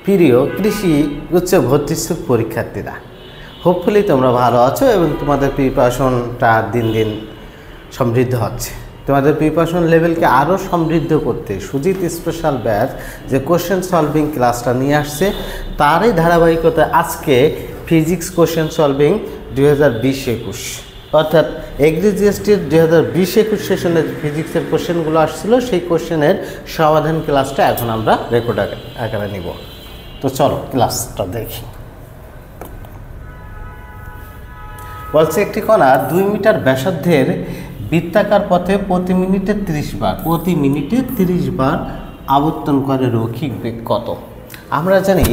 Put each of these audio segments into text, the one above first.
প্রিয় কৃষি উচ্চ ভর্তিচ্ছুক পরীক্ষার্থীরা, হোপফুলি তোমরা ভালো আছো এবং তোমাদের প্রিপারেশনটা দিন দিন সমৃদ্ধ হচ্ছে। তোমাদের প্রিপারেশন লেভেলকে আরও সমৃদ্ধ করতে সুজিত স্পেশাল ব্যাচ যে কোশ্চেন সলভিং ক্লাসটা নিয়ে আসছে, তারই ধারাবাহিকতা আজকে ফিজিক্স কোশ্চেন সলভিং 2020-21, অর্থাৎ এগ্রি জিএসটির 2020-21 সেশনের ফিজিক্সের কোশ্চেনগুলো আসছিল, সেই কোশ্চেনের সমাধান ক্লাসটা এখন আমরা রেকর্ড আকারে নিব। তো চলো ক্লাসটা দেখি। বলছে একটি কণা 2 মিটার ব্যাসার্ধের বৃত্তাকার পথে প্রতি মিনিটে 30 বার আবর্তন করে। রৈখিক বেগ কত? আমরা জানি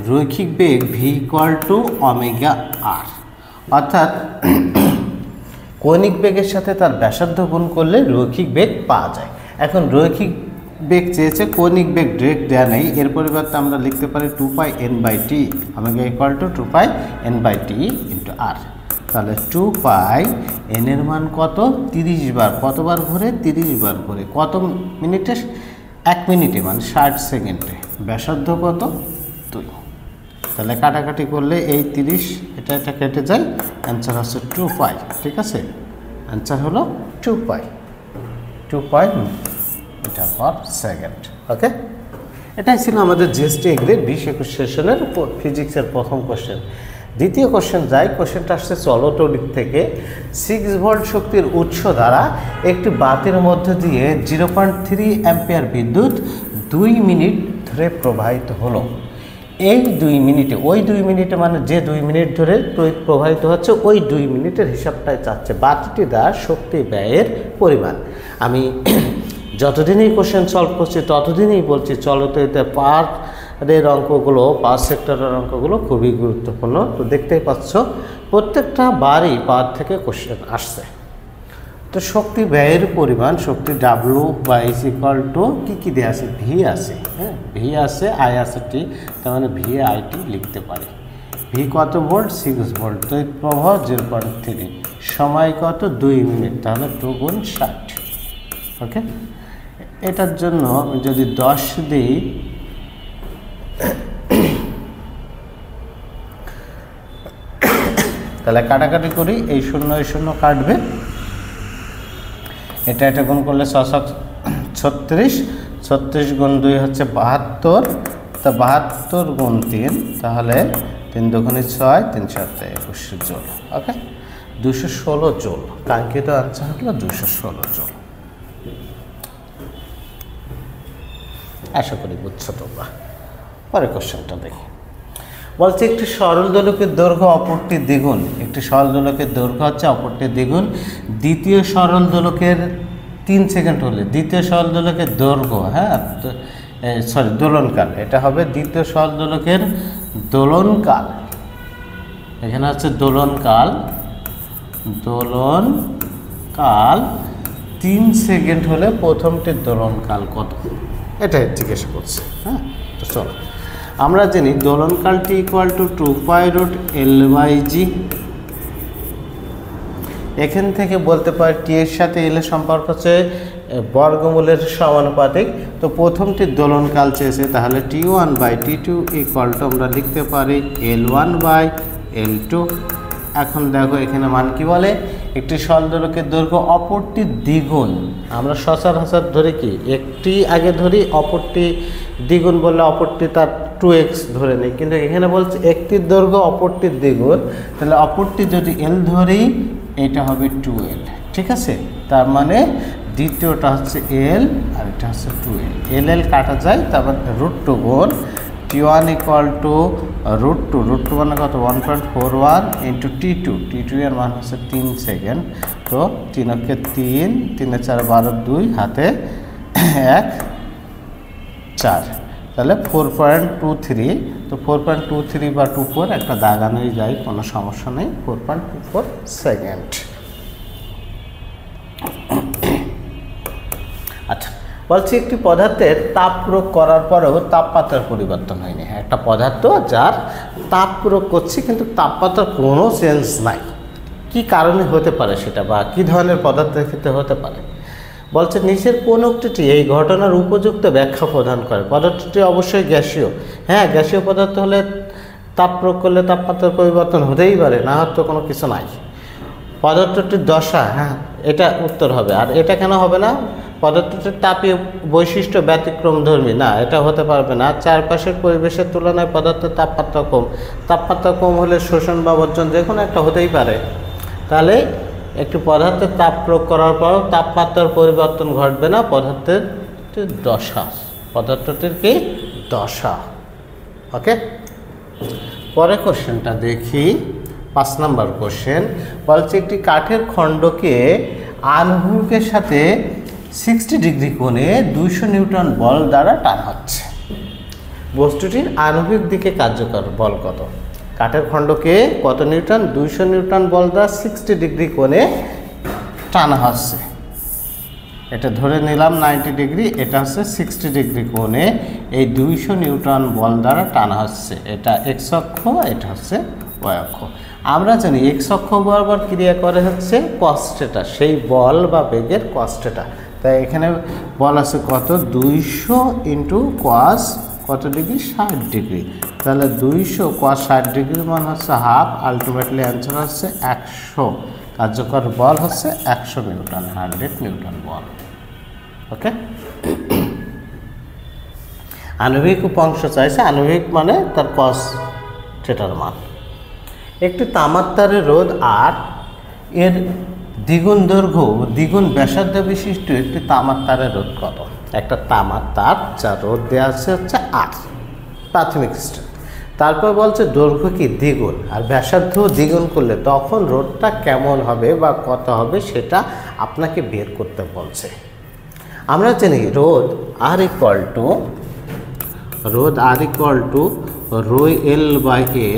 রৈখিক বেগ v=ωr, অর্থাৎ কৌণিক বেগের সাথে তার ব্যাসার্ধ গুণ করলে রৈখিক বেগ পাওয়া যায়। এখন রৈখিক বেগ চেয়েছে, কৌণিক বেগ ডিরেক্ট দেওয়া নেই, এর পরিবর্তে আমরা লিখতে পারি 2πn/t, ω=2πn/t × r। তাহলে 2πn এর মান কত? 30 বার। কতবার ঘুরে? 30 বার ঘুরে। কত মিনিটে? 1 মিনিটে, মানে 60 সেকেন্ডে। ব্যাসার্ধ কত? 2। তাহলে কাটাকাটি করলে এই 30 এটা কেটে যায়, অ্যান্সার হচ্ছে 2π। ঠিক আছে, অ্যান্সার হলো 2π মিটার পার সেকেন্ড। ওকে, এটাই ছিল আমাদের জিএসটি এগ্রি 20-21 সেশনের ফিজিক্সের প্রথম কোশ্চেন। দ্বিতীয় কোশ্চেন যাই, কোশ্চেনটা আসছে চলতড়িৎ থেকে। 6 ভোল্ট শক্তির উৎস দ্বারা একটি বাতির মধ্য দিয়ে 0.3 অ্যাম্পিয়ার বিদ্যুৎ 2 মিনিট ধরে প্রবাহিত হলো। এই 2 মিনিটে, ওই 2 মিনিটে মানে যে 2 মিনিট ধরে তড়িৎ প্রবাহিত হচ্ছে, ওই 2 মিনিটের হিসাবটাই চাচ্ছে। বাতিটি দ্বারা শক্তি ব্যয়ের পরিমাণ। আমি যতদিনই কোশ্চেন সলভ করছি ততদিনই বলছি চলতড়িতের পাওয়ারের অঙ্কগুলো, পাওয়ার সেক্টরের অঙ্কগুলো খুবই গুরুত্বপূর্ণ। তো দেখতেই পাচ্ছ প্রত্যেকটা বারই পাওয়ার থেকে কোশ্চেন আসছে। তো শক্তি ব্যয়ের পরিমাণ, শক্তি W/= কী দেওয়া আছে? ভি আছে, হ্যাঁ, ভি আছে, আই আছে, টি, তার মানে VIT লিখতে পারি। ভি কত ভোল্ট? 6 ভোল্ট। তড়িৎ প্রবাহ 0.3, সময় কত? 2 মিনিট, তাহলে 2 × 60। ওকে, এটার জন্য যদি 10 দিই, তাহলে কাটাকাটি করি, এই 0 এই 0 কাটবে, এটা গুণ করলে 636, 36 × 2 হচ্ছে 72, তা 72 × 3, তাহলে 3 × 2 = 6, 3 × 7 = 21 জুল। ওকে, 216 জুল। কাঙ্ক্ষিত আনসার হলো 216 জুল। আশা করি বুঝছো তোমরা। পরে কোশ্চেনটা দেখি। বলছে একটি সরল দোলকের দৈর্ঘ্য অপরটির দ্বিগুণ। একটি সরল দোলকের দৈর্ঘ্য হচ্ছে অপরটির দ্বিগুণ। দ্বিতীয় সরল দোলকের 3 সেকেন্ড হলে দ্বিতীয় সরল দোলকের দৈর্ঘ্য, হ্যাঁ সরি দোলনকাল, এটা হবে দ্বিতীয় সরল দোলকের দোলনকাল। এখানে হচ্ছে দোলনকাল 3 সেকেন্ড হলে প্রথমটির দোলনকাল কত? এটাই জিজ্ঞাসা করছে। হ্যাঁ, তো চলো আমরা জানি দোলনকালটি = 2π√L/g। এখান থেকে বলতে পারি টি এর সাথে এল এর সম্পর্ক হচ্ছে বর্গমূলের সমানুপাতিক। তো প্রথমটির দোলনকাল চেয়েছে, তাহলে T1/T2 = আমরা লিখতে পারি L1/L2। এখন দেখো এখানে মান কি বলে? একটি সরল দোলকের দৈর্ঘ্য অপরটির দ্বিগুণ। আমরা সচরাচর ধরে কি একটি আগে ধরি, অপরটি দ্বিগুণ বললে অপরটি তার 2x ধরে নেই, কিন্তু এখানে বলছে একটির দৈর্ঘ্য অপরটির দ্বিগুণ, তাহলে অপরটি যদি L ধরি এটা হবে 2L। ঠিক আছে, তার মানে দ্বিতীয়টা হচ্ছে L আর এটা হচ্ছে 2L। L কাটা যায়, তারপর √2 গুণ T1 = √2 মানে কত? 1.41 × T2 এর মান হচ্ছে 3 সেকেন্ড। তো 3 × 3, 3 × 4 = 12, 2 হাতে 1 4, তাহলে 4.23। তো 4.23 বা 24 একটা দাগানোই যায়, কোনো সমস্যা নেই, 4.24 সেকেন্ড। আচ্ছা, বলছি একটি পদার্থের তাপ প্রয়োগ করার পরেও তাপমাত্রার পরিবর্তন হয়নি। একটা পদার্থ যার তাপ প্রয়োগ করছি কিন্তু তাপমাত্রার কোনো চেঞ্জ নাই, কি কারণে হতে পারে সেটা, বা কী ধরনের পদার্থের ক্ষেত্রে হতে পারে? বলছে নিচের কোন উক্তিটি এই ঘটনার উপযুক্ত ব্যাখ্যা প্রদান করে? পদার্থটি অবশ্যই গ্যাসীয়। হ্যাঁ, গ্যাসীয় পদার্থ হলে তাপ প্রয়োগ করলে তাপমাত্রার পরিবর্তন হতেই পারে, না হওয়ার তো কোনো কিছু নাই। পদার্থটির দশা, হ্যাঁ এটা উত্তর হবে। আর এটা কেন হবে না? পদার্থটির তাপীয় বৈশিষ্ট্য ব্যতিক্রমধর্মী, না এটা হতে পারবে না। চারপাশের পরিবেশের তুলনায় পদার্থের তাপমাত্রা কম, তাপমাত্রা কম হলে শোষণ বা বর্জন যে কোনো একটা হতেই পারে। তাহলে একটি পদার্থের তাপ প্রয়োগ করার পর তাপমাত্রার পরিবর্তন ঘটবে না, পদার্থের দশা, পদার্থটির কি দশা। ওকে, পরে কোশ্চেনটা দেখি। 5 নম্বর কোশ্চেন বলছে একটি কাঠের খণ্ডকে আনুভূমিকের সাথে 60 ডিগ্রি কোণে 200 নিউটন বল দ্বারা টানা হচ্ছে। বস্তুটির আনুভূমিক দিকে কার্যকর বল কত? কাঠের খণ্ডকে কত নিউটন? 200 নিউটন বল দ্বারা 60 ডিগ্রি কোণে টানা হচ্ছে। এটা ধরে নিলাম 90 ডিগ্রি, এটা হচ্ছে 60 ডিগ্রি কোণে এই 200 নিউটন বল দ্বারা টানা হচ্ছে। এটা এক্স অক্ষ, এটা হচ্ছে ওয়াই অক্ষ। আমরা জানি এক্স অক্ষ বরাবর ক্রিয়া করে হচ্ছে কস থিটা, সেই বল বা বেগের কস থিটা। তাই এখানে বল আছে কত? 200 ইন্টু কস কত ডিগ্রি? 60 ডিগ্রি। তাহলে 200 কস 60 ডিগ্রির মান হচ্ছে হাফ, আলটিমেটলি অ্যান্সার হচ্ছে 100। কার্যকর বল হচ্ছে 100 নিউটন, 100 নিউটন বল। ওকে, আণবিক উপাংশ চাইছে, আণবিক মানে তার কস থিটার মান। একটি তামার তারের রোধ আর এর দ্বিগুণ দৈর্ঘ্য দ্বিগুণ ব্যাসার্ধ বিশিষ্ট একটি তামার তারের রোধ কত? একটা তামার তার যার রোধ দেওয়া আছে হচ্ছে আর, প্রাথমিক স্টেপ। তারপর বলছে দৈর্ঘ্য কি দ্বিগুণ আর ব্যাসার্ধ দ্বিগুণ করলে তখন রোধটা কেমন হবে বা কত হবে সেটা আপনাকে বের করতে বলছে। আমরা জানি রোধ R equal to rho L by A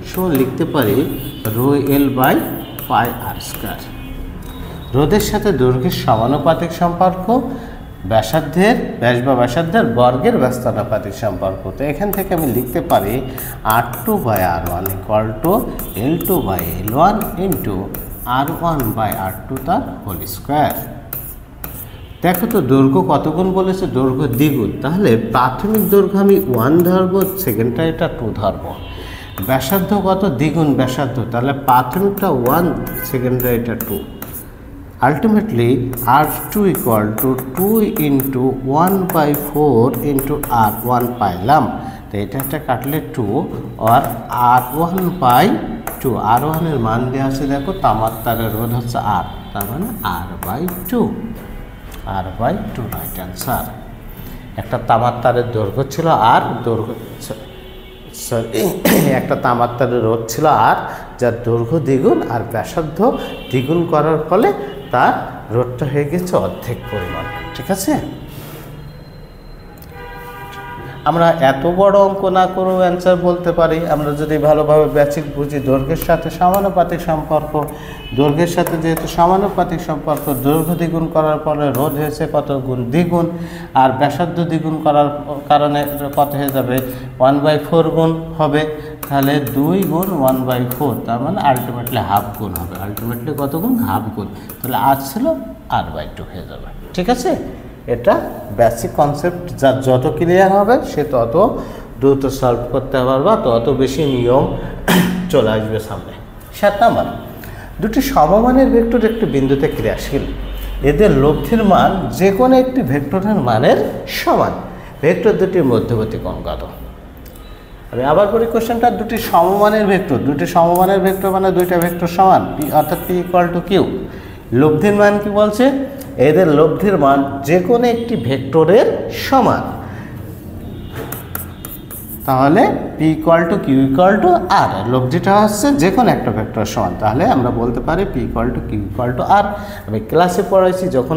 সমান লিখতে পারি rho L by pi R square. রোধের সাথে দৈর্ঘ্যের সমানুপাতিক সম্পর্ক, ব্যাসার্ধের ব্যাস বা ব্যাসার্ধের বর্গের ব্যস্তানুপাতিক সম্পর্ক। তো এখান থেকে আমি লিখতে পারি R2 by R1 equal to L2 by L1 into R1 by R2 তার হোল স্কোয়ার। দেখো তো দৈর্ঘ্য কত গুণ বলেছে? দৈর্ঘ্য দ্বিগুণ, তাহলে প্রাথমিক দৈর্ঘ্য আমি 1 ধরবো, সেকেন্ডটা এটা 2 ধরবো। ব্যাসার্ধ কত? দ্বিগুণ ব্যাসার্ধ, তাহলে প্রাথমিকটা 1, সেকেন্ডটা এটা 2। Ultimately R2 equal to 2 into 1/4 into R1 পাইলাম। তো এটা একটা কাটলে 2 আর R1/2। R1 এর মান দেওয়া আছে, দেখো তামার তারের রোধ হচ্ছে R, তার মানে R/2, R/2 রাইট অ্যান্সার। একটা তামার তারের দৈর্ঘ্য ছিল আর, একটা তামার তারের রোধ ছিল আর, যার দৈর্ঘ্য দ্বিগুণ আর ব্যাসার্ধ দ্বিগুণ করার ফলে তার রোধটা হয়ে গেছে অর্ধেক পরিমাণ। ঠিক আছে, আমরা এত বড় অঙ্ক না করেও অ্যান্সার বলতে পারি আমরা যদি ভালোভাবে বেসিক বুঝি। দৈর্ঘ্যের সাথে সমানুপাতিক সম্পর্ক, দৈর্ঘ্যের সাথে যেহেতু সমানুপাতিক সম্পর্ক, দৈর্ঘ্য দ্বিগুণ করার ফলে রোধ হয়েছে কত গুণ? দ্বিগুণ। আর ব্যাসার্ধ দ্বিগুণ করার কারণে কত হয়ে যাবে? 1/4 গুণ হবে। তাহলে 2 গুণ 1/4, তার মানে আলটিমেটলি হাফ গুণ হবে। আলটিমেটলি কত গুণ? হাফ গুণ। তাহলে আর ছিল R/2 হয়ে যাবে। ঠিক আছে, এটা বেসিক কনসেপ্ট, যার যত ক্লিয়ার হবে সে তত দ্রুত সলভ করতে পারবা, তত বেশি নিয়ম চলে আসবে সামনে। 7 নাম্বার, দুটি সমমানের ভেক্টর একটি বিন্দুতে ক্রিয়াশীল, এদের লব্ধির মান যে কোনো একটি ভেক্টরের মানের সমান। ভেক্টর দুটির মধ্যবর্তী কোণ কত? আমি আবার করি কোশ্চেনটা। দুটি সমমানের ভেক্টর, দুটি সমমানের ভেক্টর মানে দুইটা ভেক্টর সমান, অর্থাৎ P ইকুয়াল টু কিউ। লব্ধির মান কি বলছে? এদের লব্ধির মান যে কোনো একটি ভেক্টরের সমান। তাহলে P equal to Q equal to R, লব্ধিটা হচ্ছে যে কোনো একটা ভেক্টরের সমান। তাহলে আমরা বলতে পারি P equal to Q equal to R. আমি ক্লাসে পড়াইছি যখন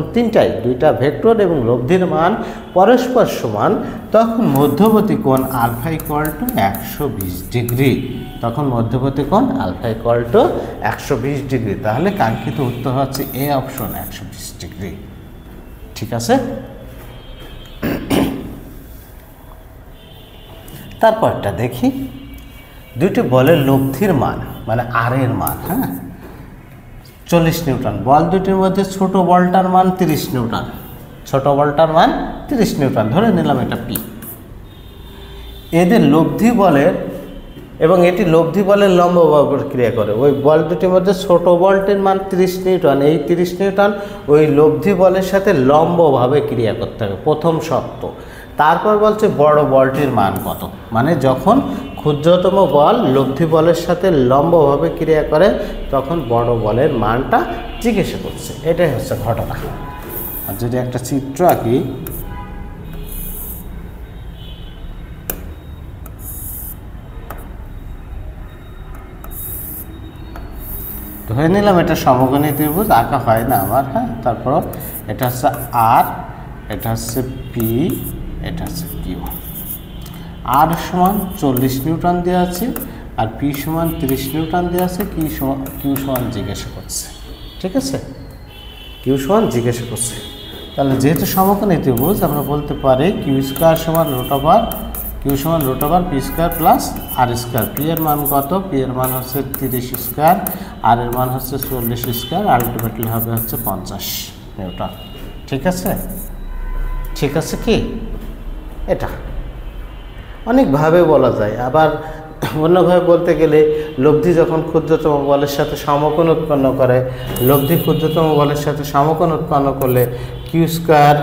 দুইটা ভেক্টর এবং লব্ধির মান পরস্পর সমান, তখন মধ্যবর্তী কোণ আলফা ইকুয়াল টু 120 ডিগ্রি। তখন মধ্যবর্তী কোণ আলফা ইকুয়াল টু 120 ডিগ্রি। তাহলে কাঙ্ক্ষিত উত্তর হচ্ছে এ অপশন, 120 ডিগ্রি। ঠিক আছে, তারপরটা দেখি। দুইটি বলের লব্ধির মান মানে আর এর মান, হ্যাঁ 40 নিউটন। বল দুটির মধ্যে ছোট বলটার মান 30 নিউটন। ছোট বলটার মান 30 নিউটন, ধরে নিলাম এটা পি। এদের লব্ধি বলের এবং এটি লব্ধি বলের লম্বভাবে ক্রিয়া করে। ওই বল দুটির মধ্যে ছোট বলটির মান 30 নিউটন, এই 30 নিউটন ওই লব্ধি বলের সাথে লম্বভাবে ক্রিয়া করতে হবে, প্রথম শর্ত। তারপর বলছে বড় বলটির মান কত, মানে যখন ক্ষুদ্রতম বল লব্ধি বলের সাথে লম্বভাবে ক্রিয়া করে তখন বড় বলের মানটা জিজ্ঞাসা করছে। এটাই হচ্ছে ঘটনা। আর যদি একটা চিত্র আঁকি, ধরে নিলাম এটা সমকোণী ত্রিভুজ, আঁকা হয় না আমার, হ্যাঁ। তারপর এটা হচ্ছে আর, এটা হচ্ছে পি, এটা হচ্ছে কিউ। আর সমান 40 নিউটন দেওয়া আছে আর পি সমান 30 নিউটন দেওয়া আছে। কিউ সমান জিজ্ঞাসা করছে, ঠিক আছে, কিউ সমান জিজ্ঞাসা করছে। তাহলে যেহেতু সমকোণী ত্রিভুজ আমরা বলতে পারি কিউ স্কোয়ার সমান রুট ওভার কিউ সমান root over P square plus R square. P এর মান কত? পি এর মান হচ্ছে 30 স্কোয়ার, আর এর মান হচ্ছে 40 স্কোয়ার, আলটিমেটলি হবে হচ্ছে 50 নিউটন। ঠিক আছে, ঠিক আছে কি? এটা অনেকভাবে বলা যায়। আবার অন্যভাবে বলতে গেলে লব্ধি যখন ক্ষুদ্রতম বলের সাথে সমকোণ উৎপন্ন করে, লব্ধি ক্ষুদ্রতম বলের সাথে সমকোণ উৎপন্ন করলে কিউ স্কোয়ার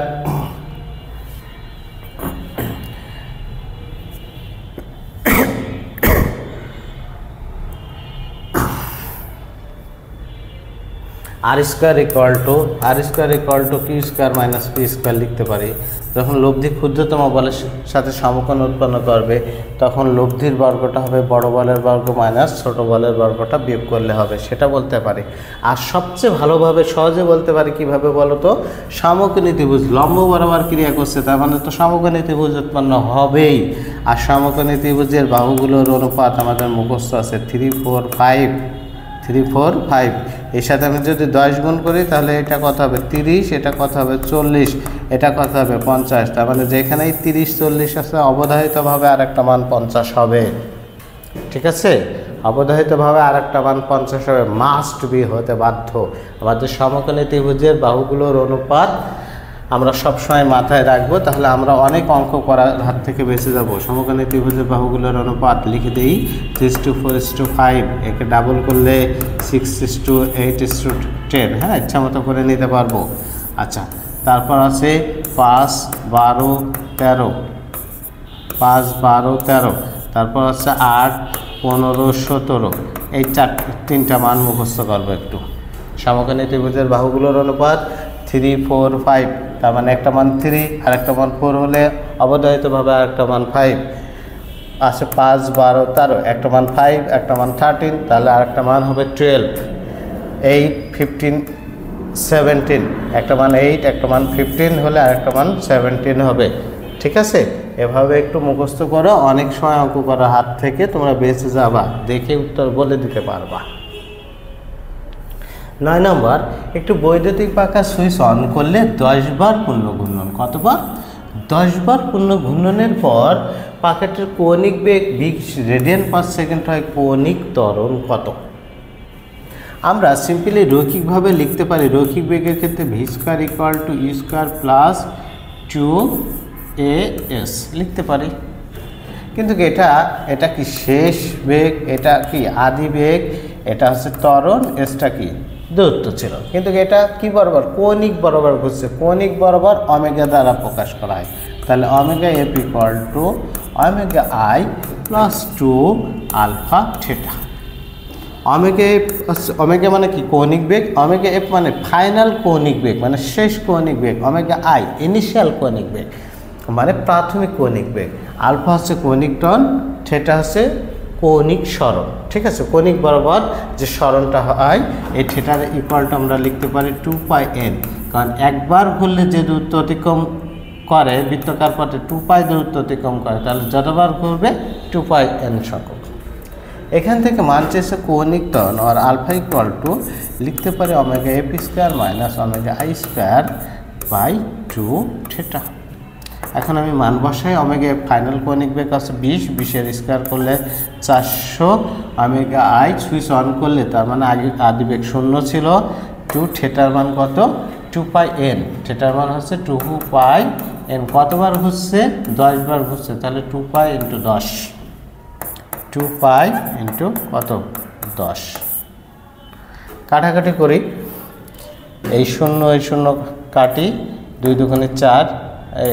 আর square equal to Q square minus P square লিখতে পারি। যখন লব্ধি ক্ষুদ্রতম বলের সাথে সমকোণ উৎপন্ন করবে তখন লব্ধির বর্গটা হবে বড় বলের বর্গ মাইনাস ছোট বলের বর্গটা বিয়োগ করলে হবে, সেটা বলতে পারি। আর সবচেয়ে ভালোভাবে সহজে বলতে পারি কিভাবে বলো তো? সমকোণী ত্রিভুজ লম্ব বরাবর ক্রিয়া করছে, তার মানে তো সমকোণী ত্রিভুজ উৎপন্ন হবেই। আর সমকোণী ত্রিভুজের বাহুগুলোর অনুপাত আমাদের মুখস্থ আছে 3, 4, 5। 3, 4, 5 এর সাথে আমি যদি 10 গুণ করি তাহলে এটা কত হবে? 30, এটা কত হবে? 40, এটা কত হবে? 50। তার মানে যেখানেই 30, 40 আছে অবধারিতভাবে আর একটা মান 50 হবে। ঠিক আছে, অবধারিতভাবে আর একটা মান 50 হবে, মাস্ট বি, হতে বাধ্য। আমাদের সমকোণী ত্রিভুজের বাহুগুলোর অনুপাত আমরা সবসময় মাথায় রাখবো, তাহলে আমরা অনেক অঙ্ক করার হাত থেকে বেঁচে যাব। সমকোণী ত্রিভুজের বাহুগুলোর অনুপাত লিখে দিই 3:4:5, একে ডাবল করলে 6:8:10। হ্যাঁ, ইচ্ছা মতো করে নিতে পারবো। আচ্ছা, তারপর আছে 5, 12, 13, 5, 12, 13, তারপর আছে 8, 15, 17। এই তিনটা মান মুখস্থ করবো একটু। সমকোণী ত্রিভুজের বাহুগুলোর অনুপাত 3, 4, 5, তার মানে একটা মান 3 আর একটা মান 4 হলে অবধারিতভাবে আর একটা মান 5 আছে। 5, 12, 13, একটা মান 5, একটা মান 13, তাহলে আর একটা মান হবে 12। 8, 15, 17, একটা মান 8, একটা মান 15 হলে আর একটা মান 17 হবে। ঠিক আছে, এভাবে একটু মুখস্থ করো, অনেক সময় অঙ্ক করার হাত থেকে তোমরা বেঁচে যাবা, দেখে উত্তর বলে দিতে পারবা। 9 নম্বর, একটু বৈদ্যুতিক পাখা সুইচ অন করলে 10 বার পূর্ণ ঘূর্ণন। কতবার? 10 বার পূর্ণ ঘূর্ণনের পর পাখাটির কৌণিক বেগ 20 রেডিয়ান পার সেকেন্ড হয়। কৌণিক ত্বরণ কত? আমরা সিম্পলি রৈখিকভাবে লিখতে পারি। রৈখিক বেগের ক্ষেত্রে V square equal to U square plus 2as লিখতে পারি। কিন্তু এটা কি শেষ বেগ, এটা কি আদি বেগ, এটা হচ্ছে ত্বরণ, এসটা কি দূরত্ব ছিল। কিন্তু এটা কি বরাবর? কৌণিক বরাবর ঘুরছে। কৌণিক বরাবর ওমেগা দ্বারা প্রকাশ করা হয়। তাহলে omega F equal to omega I plus 2 alpha theta. Omega মানে কি? কৌণিক বেগ। ওমেগা এফ মানে ফাইনাল কৌণিক বেগ, মানে শেষ কৌণিক বেগ। ওমেগা আই ইনিশিয়াল কৌণিক বেগ, মানে প্রাথমিক কৌণিক বেগ। আলফা হচ্ছে কৌণিক ত্বরণ, থিটা হচ্ছে কৌণিক সরণ। ঠিক আছে, কৌণিক বরাবর যে সরণটা হয় এই থিটার ইকুয়ালটা আমরা লিখতে পারি 2πn, কারণ একবার ঘুরলে যে দূরত্ব অতিক্রম করে বৃত্তাকার পথে 2π দূরত্ব অতিক্রম করে, তাহলে যতবার ঘুরবে 2πn সংখ্যক। এখান থেকে মান চেয়েছে কৌণিক ত্বরণ আর আলফা ইকুয়াল টু লিখতে পারি omega F square minus omega I square by 2 theta. এখন আমি মান বসাই। ওমেগা ফাইনাল কৌণিক বেগ আছে 20 এর স্কোয়ার করলে 400। ওমেগা আই সুইচ অন করলে তার মানে আদি বেগ 0 ছিল। 2 থিটার মান কত? 2 পাই n, যেটার মান হচ্ছে 2 পাই n। কতবার ঘুরছে? 10 বার ঘুরছে, তাহলে 2 পাই ইন্টু 10, 2 পাই ইন্টু কত? 10। কাটাকাটি করি, এই শূন্য কাটি, 2 দুগুণে 4,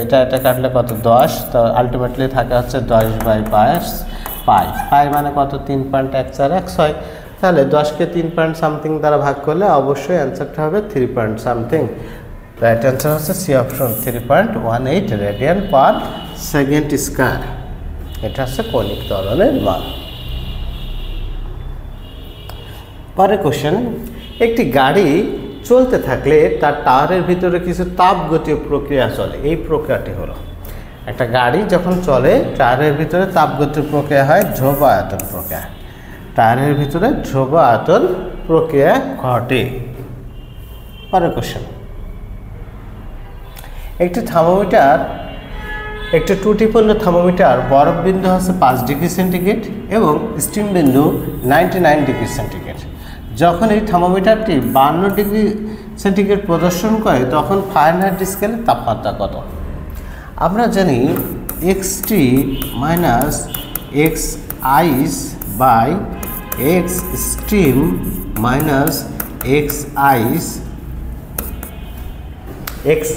এটা কাটলে কত? 10। তো আলটিমেটলি থাকে হচ্ছে 10/22 পাই। পাই মানে কত? 3.146 হয়। তাহলে 10কে 3 পয়েন্ট সামথিং দ্বারা ভাগ করলে অবশ্যই অ্যান্সারটা হবে 3 পয়েন্ট সামথিং। রাইট অ্যান্সার হচ্ছে C option, 3.18 radian per second square. এটা হচ্ছে কৌণিক ত্বরণের মান। পরের কোশ্চেন, একটি গাড়ি চলতে থাকলে তার টায়ারের ভিতরে কিছু তাপগতীয় প্রক্রিয়া চলে। এই প্রক্রিয়াটি হলো, একটা গাড়ি যখন চলে টায়ারের ভিতরে তাপগতীয় প্রক্রিয়া হয় ধ্রুব আয়তন প্রক্রিয়া। টায়ারের ভিতরে ধ্রুব আয়তন প্রক্রিয়া ঘটে। পরের কোশ্চেন, একটি থার্মোমিটার, একটি ত্রুটিপূর্ণ থার্মোমিটার বরফ বিন্দু হচ্ছে 5 ডিগ্রি সেন্টিগ্রেড এবং স্টিম বিন্দু 99 ডিগ্রি সেন্টিগ্রেড। যখন এই থার্মোমিটারটি 52 ডিগ্রি সেন্টিগ্রেড প্রদর্শন করে তখন ফারেনহাইট স্কেলের তাপমাত্রা কত? আমরা জানি xt minus X ice by X steam minus X ice. X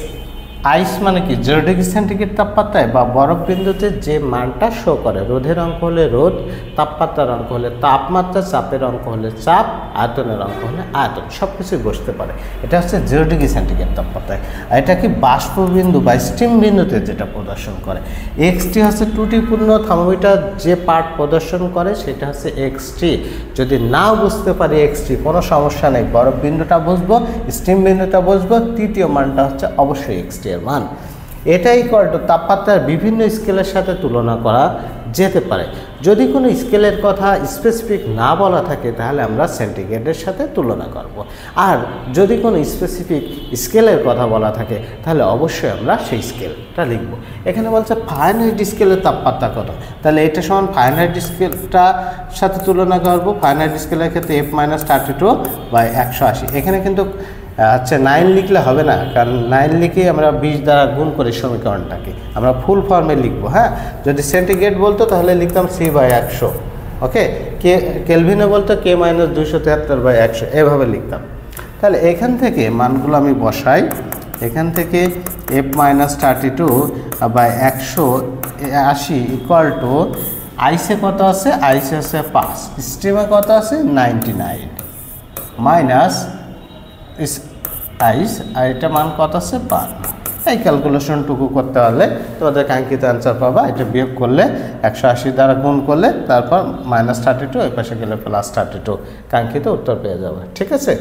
ice মানে কি? 0 ডিগ্রি সেন্টিগ্রেড তাপমাত্রায় বা বরফ বিন্দুতে যে মানটা শো করে, রোধের অঙ্ক হলে রোধ, তাপমাত্রার অঙ্ক হলে তাপমাত্রা, চাপের অঙ্ক হলে চাপ, আয়তনের অঙ্ক হলে আয়তন, সব কিছুই বসতে পারে। এটা হচ্ছে 0 ডিগ্রি সেন্টিগ্রেড তাপমাত্রায়। আর এটা কি বাষ্প বিন্দু বা স্টিম বিন্দুতে যেটা প্রদর্শন করে। এক্সটি হচ্ছে ত্রুটিপূর্ণ থার্মোমিটার যে পার্ট প্রদর্শন করে সেটা হচ্ছে এক্সটি। যদি নাও বুঝতে পারি এক্সটি, কোনো সমস্যা নেই, বরফ বিন্দুটা বুঝবো, স্টিম বিন্দুটা বুঝবো, তৃতীয় মানটা হচ্ছে অবশ্যই এক্সটি এর মান। এটাই করতো তাপমাত্রার বিভিন্ন স্কেলের সাথে তুলনা করা যেতে পারে। যদি কোনো স্কেলের কথা স্পেসিফিক না বলা থাকে তাহলে আমরা সেন্টিগ্রেডের সাথে তুলনা করব। আর যদি কোনো স্পেসিফিক স্কেলের কথা বলা থাকে তাহলে অবশ্যই আমরা সেই স্কেলটা লিখব। এখানে বলছে ফারেনহাইট স্কেলের তাপমাত্রা কত, তাহলে এটা সমান ফারেনহাইট স্কেলটার সাথে তুলনা করব। ফারেনহাইট স্কেলের ক্ষেত্রে F-32/180। এখানে কিন্তু আচ্ছা 9 লিখলে হবে না, কারণ 9 লিখে আমরা 20 দ্বারা গুণ করি সমীকরণটাকে, আমরা ফুল ফর্মে লিখবো। হ্যাঁ, যদি সেন্টিগ্রেড বলতো তাহলে লিখতাম C/100। ওকে, কেলভিনে বলতো K-273/100, এভাবে লিখতাম। তাহলে এখান থেকে মানগুলো আমি বসাই। এখান থেকে F-32/180 ইকুয়াল টু আইসে কত আছে? আইসে আছে 5, স্টিমে কত আছে? 99 মাইনাস আইস, আর এটা মান কত আছে? 52। এই ক্যালকুলেশনটুকু করতে পারলে তোমাদের কাঙ্ক্ষিত অ্যান্সার পাবা। এটা বিয়োগ করলে 180 দ্বারা গুণ করলে তারপর -32, এই পাশে গেলে +32, কাঙ্ক্ষিত উত্তর পেয়ে যাবে। ঠিক আছে,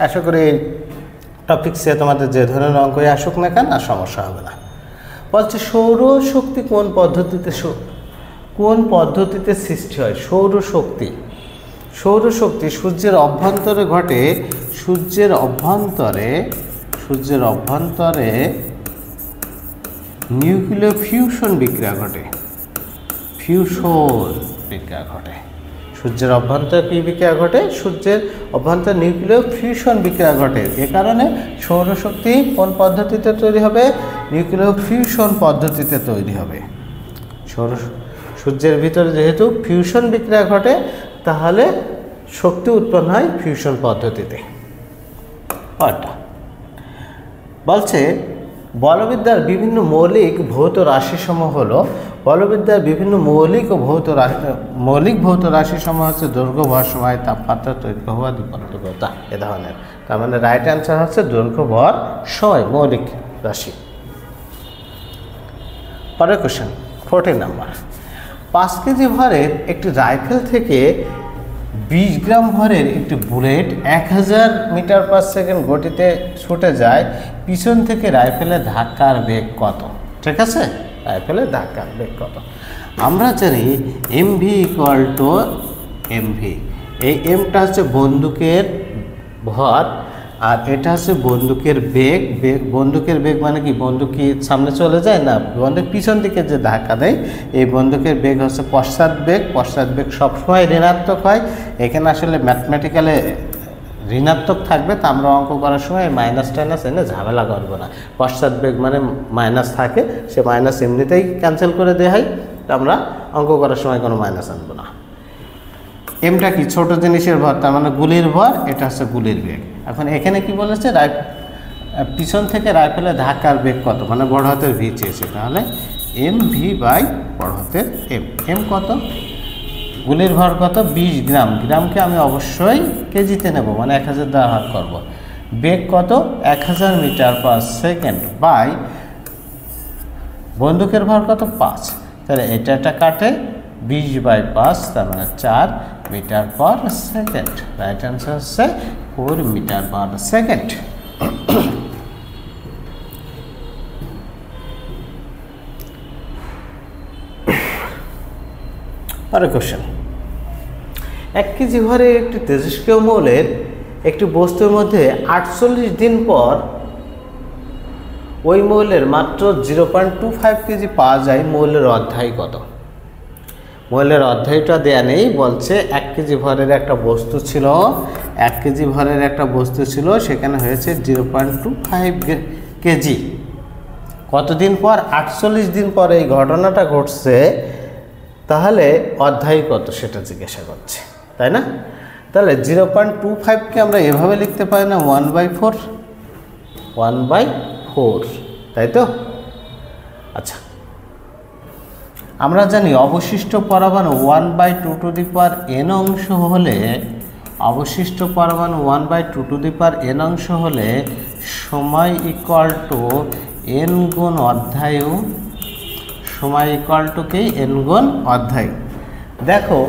আশা করি এই টপিক্সে তোমাদের যে ধরনের অঙ্কই আসুক না কেন আর সমস্যা হবে না। বলছে সৌরশক্তি কোন পদ্ধতিতে সৃষ্টি হয়? সৌরশক্তি সূর্যের অভ্যন্তরে ঘটে। সূর্যের অভ্যন্তরে নিউক্লিয় ফিউশন বিক্রিয়া ঘটে। সূর্যের অভ্যন্তরে কি বিক্রিয়া ঘটে? সূর্যের অভ্যন্তরে নিউক্লিয় ফিউশন বিক্রিয়া ঘটে। এ কারণে সৌরশক্তি কোন পদ্ধতিতে তৈরি হবে? নিউক্লিয় ফিউশন পদ্ধতিতে তৈরি হবে। সূর্যের ভিতরে যেহেতু ফিউশন বিক্রিয়া ঘটে তাহলে শক্তি উৎপন্ন হয় ফিউশন পদ্ধতিতে। বলছে বলবিদ্যার বিভিন্ন মৌলিক ভৌত রাশিসমূহ হলো, বলবিদ্যার বিভিন্ন মৌলিক ভৌত রাশিসমূহ হচ্ছে দৈর্ঘ্য, ভর, সময়, তাপমাত্রা, দৈর্ঘ্য, ভর, দিগন্ততা, এ ধরনের। তার মানে রাইট অ্যান্সার হচ্ছে দৈর্ঘ্য, ভর, সময় মৌলিক রাশি। পরের কোশ্চেন 14 নাম্বার। 5 কেজি ভরের একটি রাইফেল থেকে 20 গ্রাম ভরের একটি বুলেট 1000 মিটার/সেকেন্ড গতিতে ছুটে যায়, পিছন থেকে রাইফেলের ধাক্কার বেগ কত? ঠিক আছে, রাইফেলের ধাক্কার বেগ কত? আমরা জানি mv = mv। এই এমটা হচ্ছে বন্দুকের ভর আর এটা হচ্ছে বন্দুকের বেগ। বন্দুকের বেগ মানে কি? বন্দুক কি সামনে চলে যায় না, বন্দুক পিছন দিকে যে ধাক্কা দেয় এই বন্দুকের বেগ হচ্ছে পশ্চাৎ বেগ। পশ্চাৎ বেগ সবসময় ঋণাত্মক হয়। এখানে আসলে ম্যাথমেটিক্যালে ঋণাত্মক থাকবে, তা আমরা অঙ্ক করার সময় মাইনাস টাইনাস এনে ঝামেলা করবো না। পশ্চাৎ বেগ মানে মাইনাস থাকে, সে মাইনাস এমনিতেই ক্যান্সেল করে দেওয়া হয়, আমরা অঙ্ক করার সময় কোনো মাইনাস আনবো না। এমটা কি ছোট জিনিসের ভর, তার মানে গুলির ভর, এটা হচ্ছে গুলির বেগ। এখন এখানে কি বলেছে, পিছন থেকে রাইফেলের ধাক্কার বেগ কত, মানে বড় হাতের ভি চেয়েছে, তাহলে এম ভি বাই বড় হাতের এম। এম কত, গুলির ভর কত 20 গ্রাম, গ্রামকে আমি অবশ্যই কেজিতে নেব, মানে 1000 দ্বারা ভাগ করব। বেগ কত 1000 মিটার পার সেকেন্ড বাই বন্দুকের ভর কত 5, তাহলে এটা কাটে 20/5, তার মানে 4 meter per second. Right answer হচ্ছে 4 মিটার পার সেকেন্ড। পরের কোশ্চেন, 1 কেজি ভরে একটি তেজস্ক্রিয় মৌলের একটি বস্তুর মধ্যে 48 দিন পর ওই মৌলের মাত্র 0.25 কেজি পাওয়া যায়, মৌলের অধ্যায় কত? মৌলের অধ্যায়টা দেয়া নেই, বলছে 1 কেজি ভরের একটা বস্তু ছিল, 1 কেজি ভরের একটা বস্তু ছিল, সেখানে হয়েছে 0.25 কেজি। কতদিন পর? 48 দিন পর এই ঘটনাটা ঘটছে, তাহলে অধ্যায় কত সেটা জিজ্ঞাসা করছে, তাই না? তাহলে 0.25কে আমরা এভাবে লিখতে পারি না, 1/4, 1/4, তাই তো? আচ্ছা, আমরা জানি অবশিষ্ট পরমাণু 1/2n অংশ হলে, অবশিষ্ট পরমাণু 1/2n অংশ হলে সময় ইকুয়াল টু n গুণ অধ্যায়ু, সময় ইকুয়াল টু কি n গুণ অধ্যায়ু। দেখো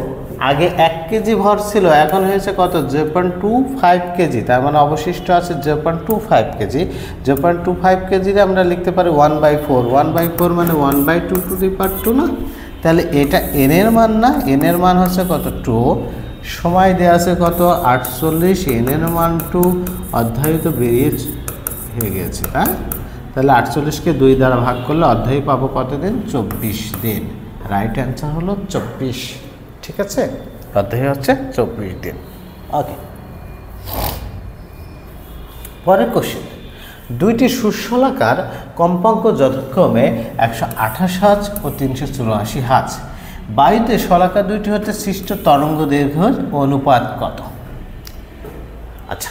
আগে 1 কেজি ভর ছিল, এখন হয়েছে কত 0.25 কেজি, তার মানে অবশিষ্ট আছে 0.25 কেজি। 0.25 কেজিরে আমরা লিখতে পারি 1/4, 1/4 মানে 1/2 না? তাহলে এটা n এর মান না, n এর মান হচ্ছে কত 2, সময় দেওয়া আছে কত 48, n এর মান 2, অধ্যায়ু তো বেরিয়ে হয়ে গেছে, তাহলে 48কে 2 দ্বারা ভাগ করলে অধ্যায়ু পাবো কত দিন, 24 দিন। রাইট অ্যান্সার হলো 24, ঠিক আছে? অধ্যায় হচ্ছে 24 দিন। ওকে, পরের কোশ্চেন, দুইটি সুশলাকার কম্পাঙ্ক যথাক্রমে 128 হার্জ ও 384 হার্জ, বায়ুতে শলাকা দুইটি হতে সৃষ্ট তরঙ্গ দৈর্ঘ্যের অনুপাত কত? আচ্ছা,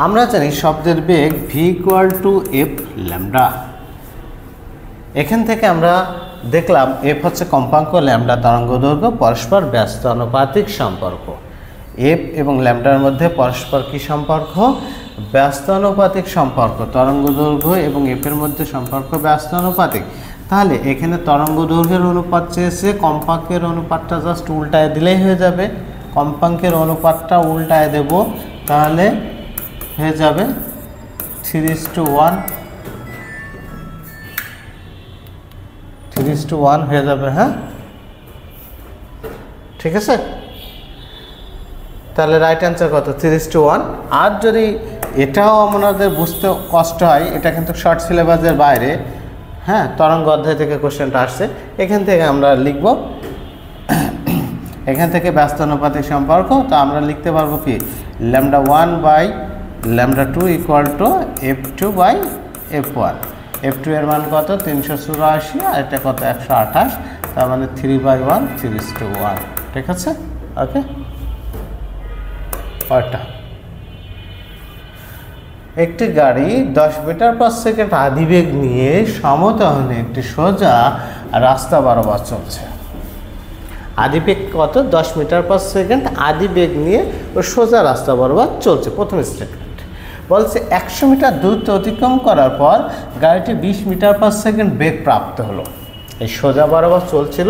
আমরা জানি শব্দের বেগ v = f ল্যামডা। এখান থেকে আমরা দেখলাম f হচ্ছে কম্পাঙ্ক, ল্যামডা তরঙ্গ দৈর্ঘ্য, পরস্পর ব্যস্ত আনুপাতিক সম্পর্ক। f এবং ল্যামডার মধ্যে পরস্পর কি সম্পর্ক? ব্যস্ত আনুপাতিক সম্পর্ক। তরঙ্গ দৈর্ঘ্য এবং f এর মধ্যে সম্পর্ক ব্যস্ত আনুপাতিক। তাহলে এখানে তরঙ্গ দৈর্ঘ্যের অনুপাত চেয়েছে, কম্পাঙ্কের অনুপাতটা জাস্ট উল্টায় দিলেই হয়ে যাবে। কম্পাঙ্কের অনুপাতটা উল্টায় দেব, তাহলে হয়ে যাবে 3:1, 3:1 হয়ে যাবে। হ্যাঁ, ঠিক আছে? তাহলে রাইট অ্যান্সার কত? 3:1। আর যদি এটাও আমাদের বুঝতে কষ্ট হয়, এটা কিন্তু শর্ট সিলেবাসের বাইরে, হ্যাঁ, তরঙ্গ অধ্যায় থেকে কোশ্চেনটা আসছে, এখান থেকে আমরা লিখব, এখান থেকে ব্যস্ত অনুপাতিক সম্পর্ক। তো আমরা লিখতে পারবো কি, λ1/λ2 = f2/f1। f2 এর মান কত 384, আর এটা কত 128, তার মানে 3/1, 3:1, ঠিক আছে? ওকে, পরেরটা, একটি গাড়ি 10 মিটার পার সেকেন্ড আদিবেগ নিয়ে সমতলে একটি সোজা রাস্তা বরাবর চলছে। আদিবেগ কত? 10 মিটার পার সেকেন্ড আদিবেগ নিয়ে ও সোজা রাস্তা বরাবর চলছে। প্রথম স্টেটমেন্ট বলছে 100 মিটার দূরত্ব অতিক্রম করার পর গাড়িটি 20 মিটার পার সেকেন্ড বেগ প্রাপ্ত হলো। এই সোজা বরাবর চলছিল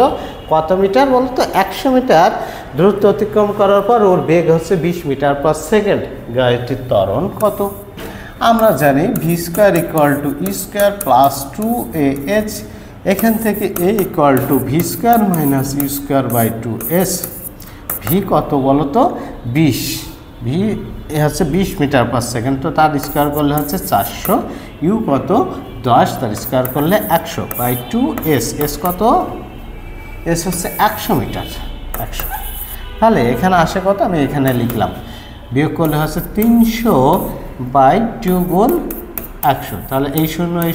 কত মিটার বলতো? 100 মিটার দূরত্ব অতিক্রম করার পর ওর বেগ হচ্ছে 20 মিটার পার সেকেন্ড। গাড়িটির ত্বরণ কত? আমরা জানি v² = e² + 2ah। এখান থেকে a = v² - u²/2s। ভি কত বলো তো? 20। ভি হচ্ছে 20 মিটার পার সেকেন্ড, তো তার স্কোয়ার করলে হচ্ছে 400। ইউ কত? 10, তার স্কোয়ার করলে 100/2s। এস কত? এস হচ্ছে 100 মিটার, 100। তাহলে এখানে আসে কত? আমি এখানে লিখলাম বিয়োগ করলে হচ্ছে 300/2 গুণ 100, তাহলে এই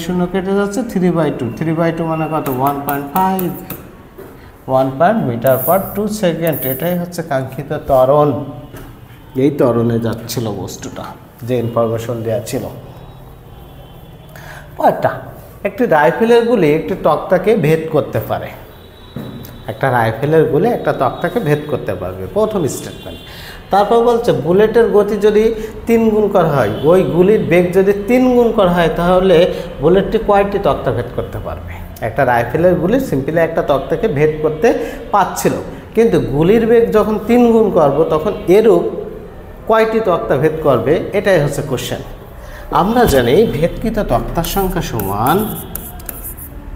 শূন্য কেটে যাচ্ছে, 3/2, 3/2 মানে কত, 1 মিটার/2 সেকেন্ড। এটাই হচ্ছে কাঙ্ক্ষিত ত্বরণ। এই ত্বরণে যাচ্ছিল বস্তুটা, যে ইনফরমেশন দেওয়া ছিল। পরেরটা, একটি রাইফেলের গুলি একটি তক্তাকে ভেদ করতে পারে। একটা রাইফেলের গুলি একটা তক্তাকে ভেদ করতে পারবে, প্রথম স্টেটমেন্ট। তারপর বলছে বুলেটের গতি যদি 3 গুণ করা হয়, ওই গুলির বেগ যদি 3 গুণ করা হয়, তাহলে বুলেটটি কয়টি তক্তা ভেদ করতে পারবে। একটা রাইফেলের গুলি সিম্পলি একটা তক্তাকে ভেদ করতে পারছিল, কিন্তু গুলির বেগ যখন 3 গুণ করব তখন এরূপ কয়টি তক্তা ভেদ করবে, এটাই হচ্ছে কোশ্চেন। আমরা জানি ভেদকৃত তক্তার সংখ্যা সমান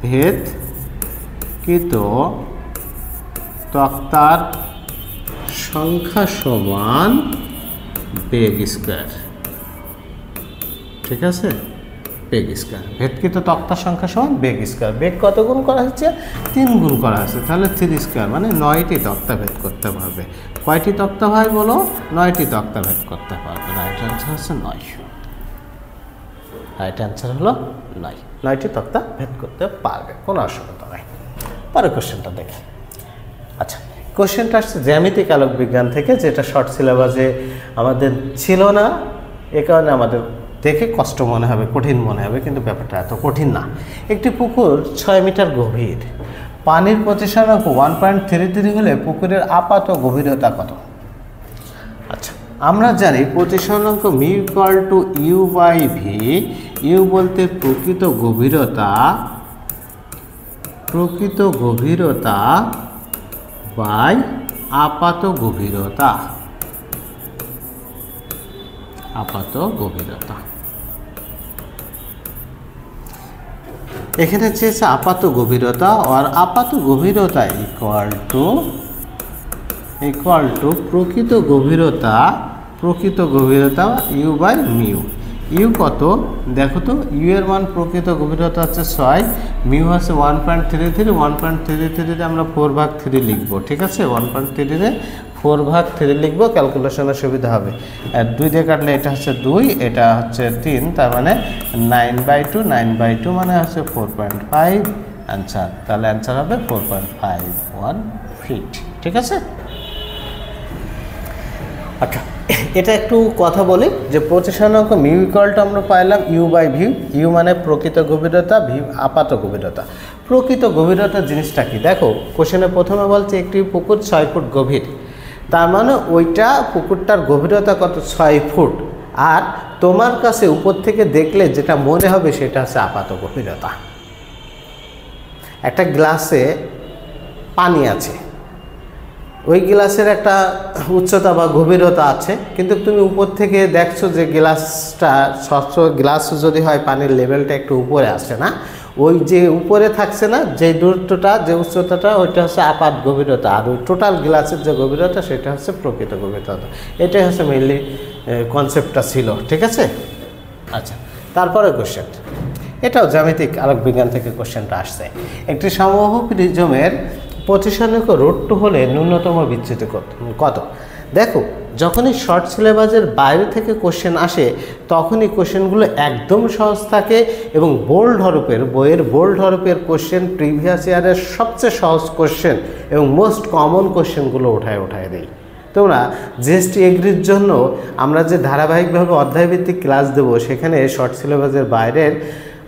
ভেদকৃত তক্তার সংখ্যা সমান বেগ স্কয়ার। ঠিক আছে, বেগ স্কয়ার। ভেদকৃত তক্তার সংখ্যা সমান বেগ স্কয়ার। বেগ কত গুণ করা হচ্ছে, 3 গুণ করা হচ্ছে, তাহলে 3 স্কয়ার মানে 9টি তক্তা ভেদ করতে পারবে। কয়টি তক্তা ভাই বলো, 9টি তক্তা ভেদ করতে পারবে। রাইট অ্যান্সার হচ্ছে 9। রাইট অ্যান্সার হলো 9, 9টি তক্তা ভেদ করতে পারবে, কোনো অসুবিধা নাই। পরের কোশ্চেনটা দেখি। আচ্ছা, কোশ্চেনটা আসছে জ্যামিতিক আলোক বিজ্ঞান থেকে, যেটা শর্ট সিলেবাসে আমাদের ছিল না, এ কারণে আমাদের দেখে কষ্ট মনে হবে, কঠিন মনে হবে, কিন্তু ব্যাপারটা এত কঠিন না। একটি পুকুর 6 মিটার গভীর, পানির প্রতিসরাঙ্ক 1.33 হলে পুকুরের আপাত গভীরতা কত? আচ্ছা, আমরা জানি প্রতিসরাঙ্ক mu equal to u/v। U বলতে প্রকৃত গভীরতা বাই আপাত গভীরতা। এখানে চেয়েছে আপাত গভীরতা, আর আপাত গভীরতা ইকুয়াল টু প্রকৃত গভীরতা u/মিউ। ইউ কত দেখো তো, ইউ এর মান প্রকৃত গভীরতা হচ্ছে 6, মিউ হচ্ছে 1.33। 1.33 আমরা 4/3 লিখবো। ঠিক আছে, 1.3 4/3 লিখবো, ক্যালকুলেশনের সুবিধা হবে। আর 2 দিয়ে কাটলে এটা হচ্ছে 2, এটা হচ্ছে 3, তার মানে 9/2 মানে হচ্ছে 4.5 অ্যান্সার। তাহলে অ্যান্সার হবে 4.51 ফিট। ঠিক আছে। আচ্ছা, এটা একটু কথা বলি যে প্রতিসরাঙ্ক মিউ ইকুয়াল টু আমরা পাইলাম u/v। ইউ মানে প্রকৃত গভীরতা, ভি আপাত গভীরতা। প্রকৃত গভীরতা জিনিসটা কি দেখো, কোশ্চেনে প্রথমে বলছে একটি পুকুর 6 ফুট গভীর, তার মানে ওইটা পুকুরটার গভীরতা কত, 6 ফুট। আর তোমার কাছে উপর থেকে দেখলে যেটা মনে হবে সেটা হচ্ছে আপাত গভীরতা। একটা গ্লাসে পানি আছে, ওই গ্লাসের একটা উচ্চতা বা গভীরতা আছে, কিন্তু তুমি উপর থেকে দেখছো যে গ্লাসটা স্বচ্ছ গ্লাস যদি হয় পানির লেভেলটা একটু উপরে আসে না, ওই যে উপরে থাকছে না যে দূরত্বটা, যে উচ্চতাটা, ওইটা হচ্ছে আপাত গভীরতা। আর ওই টোটাল গ্লাসের যে গভীরতা সেটা হচ্ছে প্রকৃত গভীরতা। এটাই হচ্ছে মেইনলি কনসেপ্টটা ছিল। ঠিক আছে। আচ্ছা, তারপরে কোশ্চেন, এটাও জ্যামিতিক আলোক বিজ্ঞান থেকে কোশ্চেনটা আসছে। একটি সমবাহু প্রিজমের প্রতিসরাঙ্ক √2 হলে ন্যূনতম বিচ্যুতি কত? দেখো, যখনই শর্ট সিলেবাসের বাইরে থেকে কোশ্চেন আসে তখনই কোশ্চেনগুলো একদম সহজ থাকে, এবং বইয়ের বোল্ড হরফের কোশ্চেন, প্রিভিয়াস ইয়ারের সবচেয়ে সহজ কোশ্চেন এবং মোস্ট কমন কোশ্চেনগুলো উঠায় দেয়। তোমরা জিএসটি এগ্রির জন্য আমরা যে ধারাবাহিকভাবে অধ্যায়ভিত্তিক ক্লাস দেবো, সেখানে শর্ট সিলেবাসের বাইরের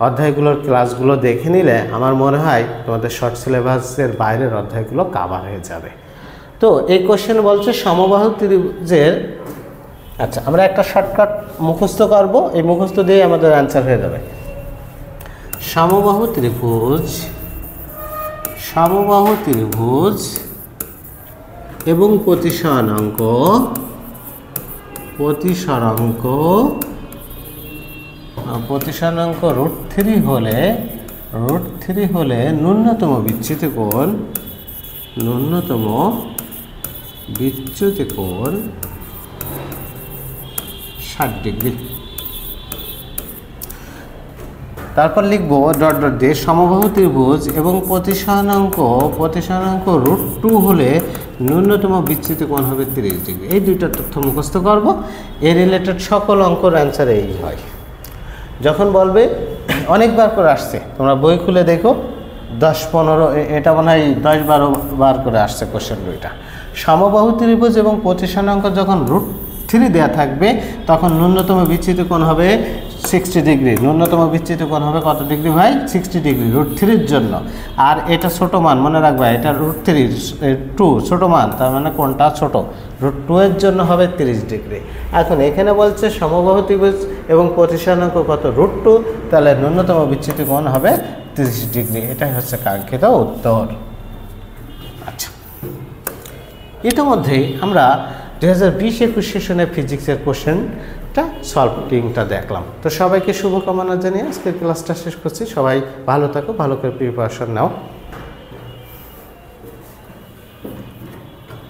অধ্যায়গুলোর ক্লাসগুলো দেখে নিলে আমার মনে হয় তোমাদের শর্ট সিলেবাসের বাইরের অধ্যায়গুলো কাভার হয়ে যাবে। তো এই কোশ্চেন বলছে সমবাহু ত্রিভুজের, আচ্ছা আমরা একটা শর্টকাট মুখস্থ করব, এই মুখস্থ দিয়ে আমাদের অ্যান্সার হয়ে যাবে। সমবাহু ত্রিভুজ এবং প্রতিসরাঙ্ক √3 হলে ন্যূনতম বিচ্যুতি কোণ 60 ডিগ্রি। তারপর লিখবো ডট দিয়ে সমবাহু ত্রিভুজ এবং প্রতিসরাঙ্ক √2 হলে ন্যূনতম বিচ্যুতি কোণ হবে 30 ডিগ্রি। এই দুইটা তথ্য মুখস্থ করব, এর রিলেটেড সকল অঙ্কর অ্যান্সার এই হয়। যখন বলবে অনেকবার করে আসছে, তোমরা বই খুলে দেখো 10-15 এটা মনে হয় 10-12 বার করে আসছে কোশ্চেন দুইটা। সমবাহু ত্রিভুজ এবং প্রতিসরাঙ্ক যখন √3 দেওয়া থাকবে তখন ন্যূনতম বিচ্যুতি কোণ হবে 60 ডিগ্রি। ন্যূনতম বিচ্যুতি কোণ হবে কত ডিগ্রি ভাই? 60 ডিগ্রি √3-এর জন্য। আর এটা ছোট মান, মনে রাখবা এটা √3 ছোট মান, তার মানে কোণটা ছোট, √2-এর জন্য হবে 30 ডিগ্রি। এখন এখানে বলছে সমবাহু ত্রিভুজ এবং প্রতিসরাঙ্ক কত? √2, তাহলে ন্যূনতম বিচ্যুতি কোণ হবে 30 ডিগ্রি। এটাই হচ্ছে কাঙ্ক্ষিত উত্তর। আচ্ছা, ইতিমধ্যেই আমরা 2020-21 সেশনের ফিজিক্সের কোশ্চেনটা সলভিংটা দেখলাম। তো সবাইকে শুভকামনা জানিয়ে আজকের ক্লাসটা শেষ করছি। সবাই ভালো থাকো, ভালো করে প্রিপারেশন নাও।